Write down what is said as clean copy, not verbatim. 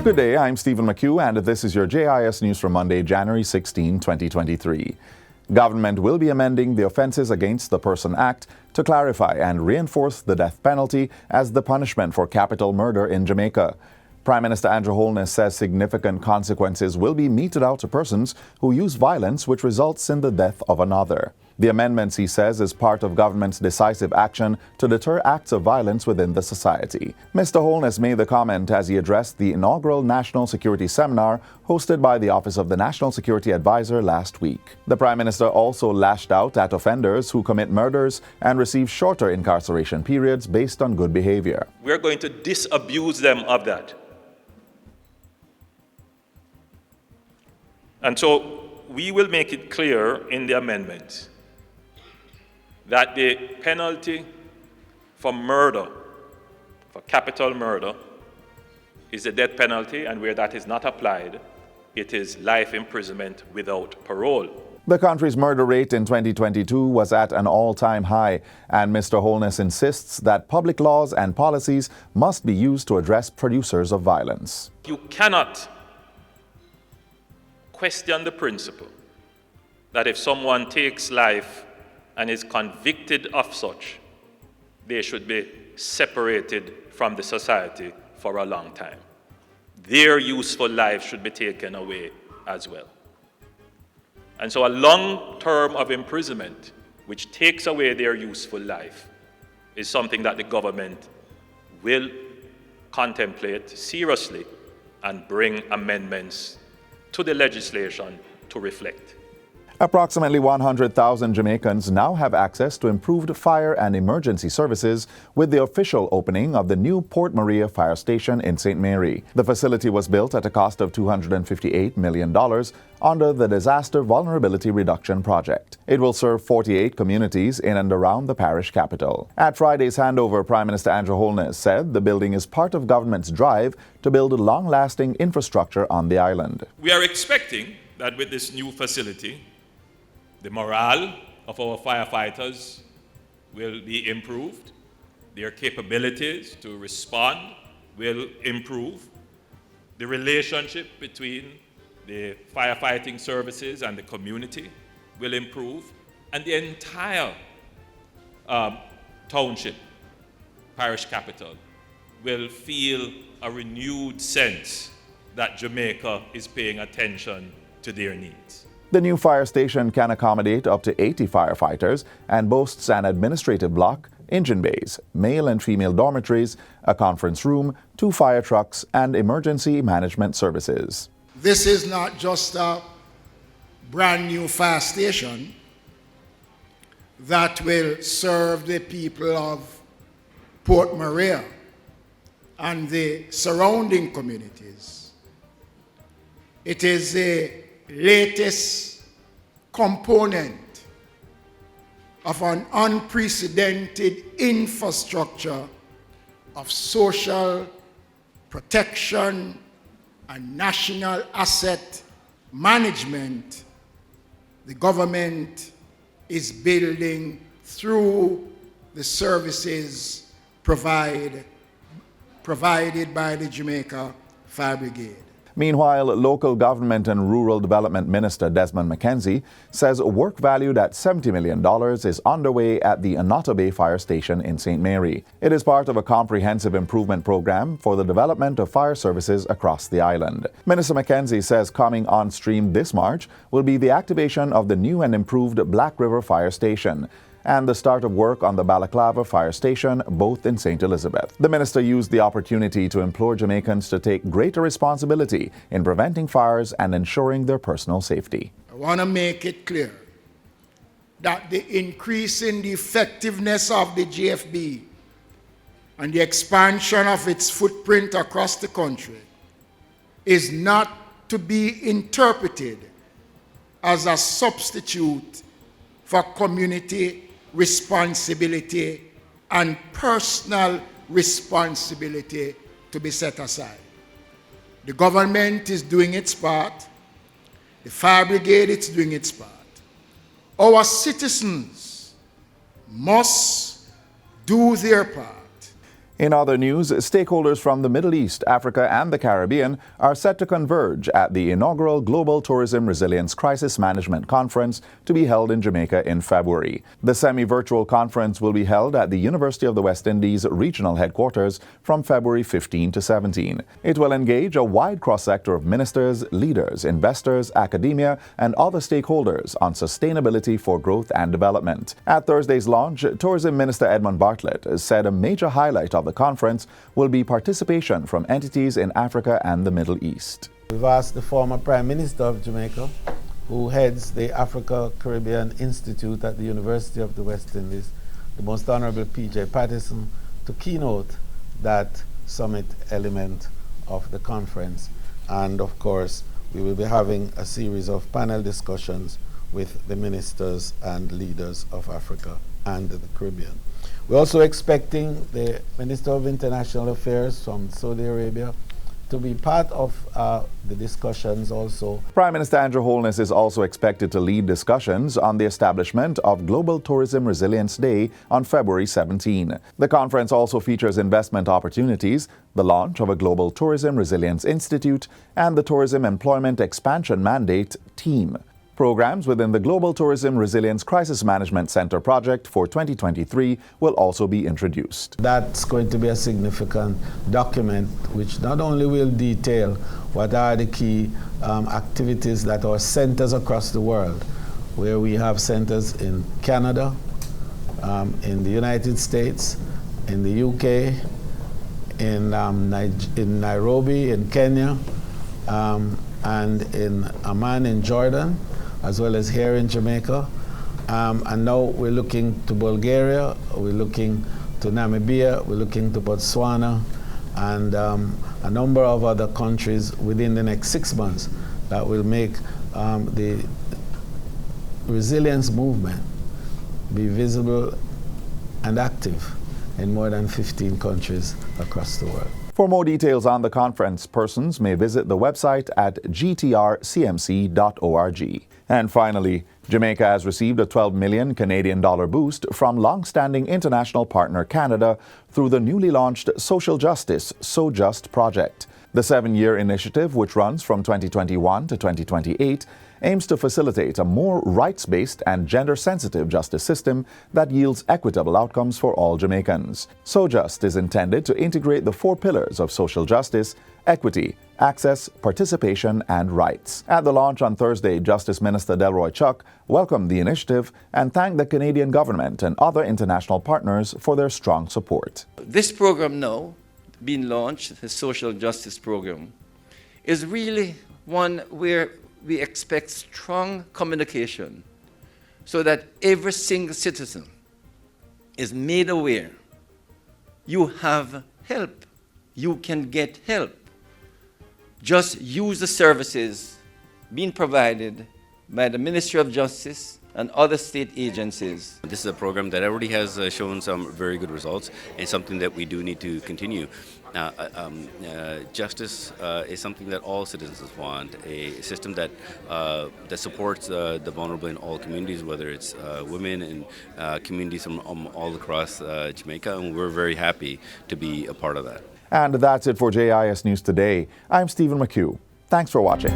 Good day, I'm Stephen McHugh, and this is your JIS News for Monday, January 16, 2023. Government will be amending the Offences Against the Person Act to clarify and reinforce the death penalty as the punishment for capital murder in Jamaica. Prime Minister Andrew Holness says significant consequences will be meted out to persons who use violence which results in the death of another. The amendments, he says, is part of government's decisive action to deter acts of violence within the society. Mr. Holness made the comment as he addressed the inaugural National Security Seminar hosted by the Office of the National Security Advisor last week. The Prime Minister also lashed out at offenders who commit murders and receive shorter incarceration periods based on good behavior. We're going to disabuse them of that. And so we will make it clear in the amendment that the penalty for murder, for capital murder, is the death penalty, and where that is not applied, it is life imprisonment without parole. The country's murder rate in 2022 was at an all-time high, and Mr. Holness insists that public laws and policies must be used to address producers of violence. You cannot question the principle that if someone takes life and is convicted of such, they should be separated from the society for a long time. Their useful life should be taken away as well. And so a long term of imprisonment, which takes away their useful life, is something that the government will contemplate seriously and bring amendments to the legislation to reflect. Approximately 100,000 Jamaicans now have access to improved fire and emergency services with the official opening of the new Port Maria Fire Station in St. Mary. The facility was built at a cost of $258 million under the Disaster Vulnerability Reduction Project. It will serve 48 communities in and around the parish capital. At Friday's handover, Prime Minister Andrew Holness said the building is part of government's drive to build long-lasting infrastructure on the island. We are expecting that with this new facility, the morale of our firefighters will be improved. Their capabilities to respond will improve. The relationship between the firefighting services and the community will improve. And the entire township, parish capital, will feel a renewed sense that Jamaica is paying attention to their needs. The new fire station can accommodate up to 80 firefighters and boasts an administrative block, engine bays, male and female dormitories, a conference room, 2 fire trucks, and emergency management services. This is not just a brand new fire station that will serve the people of Port Maria and the surrounding communities. It is the latest component of an unprecedented infrastructure of social protection and national asset management the government is building through the services provided by the Jamaica Fire Brigade. Meanwhile, local government and rural development minister Desmond McKenzie says work valued at $70 million is underway at the Anotta Bay Fire Station in St. Mary. It is part of a comprehensive improvement program for the development of fire services across the island. Minister McKenzie says coming on stream this March will be the activation of the new and improved Black River Fire Station and the start of work on the Balaclava Fire Station, both in St. Elizabeth. The minister used the opportunity to implore Jamaicans to take greater responsibility in preventing fires and ensuring their personal safety. I want to make it clear that the increase in the effectiveness of the GFB and the expansion of its footprint across the country is not to be interpreted as a substitute for community responsibility and personal responsibility to be set aside. The government is doing its part. The fire brigade is doing its part. Our citizens must do their part. In other news, stakeholders from the Middle East, Africa, and the Caribbean are set to converge at the inaugural Global Tourism Resilience Crisis Management Conference to be held in Jamaica in February. The semi-virtual conference will be held at the University of the West Indies regional headquarters from February 15 to 17. It will engage a wide cross-sector of ministers, leaders, investors, academia, and other stakeholders on sustainability for growth and development. At Thursday's launch, Tourism Minister Edmund Bartlett said a major highlight of the conference will be participation from entities in Africa and the Middle East. We've asked the former Prime Minister of Jamaica, who heads the Africa Caribbean Institute at the University of the West Indies, the Most Honorable P.J. Patterson, to keynote that summit element of the conference. And of course, we will be having a series of panel discussions with the ministers and leaders of Africa and the Caribbean. We're also expecting the Minister of International Affairs from Saudi Arabia to be part of the discussions also. Prime Minister Andrew Holness is also expected to lead discussions on the establishment of Global Tourism Resilience Day on February 17. The conference also features investment opportunities, the launch of a Global Tourism Resilience Institute, and the Tourism Employment Expansion Mandate team. Programs within the Global Tourism Resilience Crisis Management Center project for 2023 will also be introduced. That's going to be a significant document which not only will detail what are the key activities that are centers across the world, where we have centers in Canada, in the United States, in the UK, in Nairobi, in Kenya, and in Amman in Jordan, as well as here in Jamaica. And now we're looking to Bulgaria, we're looking to Namibia, we're looking to Botswana, and a number of other countries within the next 6 months that will make the resilience movement be visible and active in more than 15 countries across the world. For more details on the conference, persons may visit the website at gtrcmc.org. And finally, Jamaica has received a 12 million Canadian dollar boost from long-standing international partner Canada through the newly launched Social Justice So Just project. The 7-year initiative, which runs from 2021 to 2028, aims to facilitate a more rights-based and gender-sensitive justice system that yields equitable outcomes for all Jamaicans. So Just is intended to integrate the 4 pillars of social justice: equity, access, participation, and rights. At the launch on Thursday, Justice Minister Delroy Chuck welcomed the initiative and thanked the Canadian government and other international partners for their strong support. This program now, being launched, the Social Justice Program, is really one where we expect strong communication so that every single citizen is made aware you have help, you can get help. Just use the services being provided by the Ministry of Justice and other state agencies. This is a program that already has shown some very good results and something that we do need to continue. Justice is something that all citizens want, a system that supports the vulnerable in all communities, whether it's women and communities from all across Jamaica, and we're very happy to be a part of that. And that's it for JIS News Today. I'm Stephen McHugh. Thanks for watching.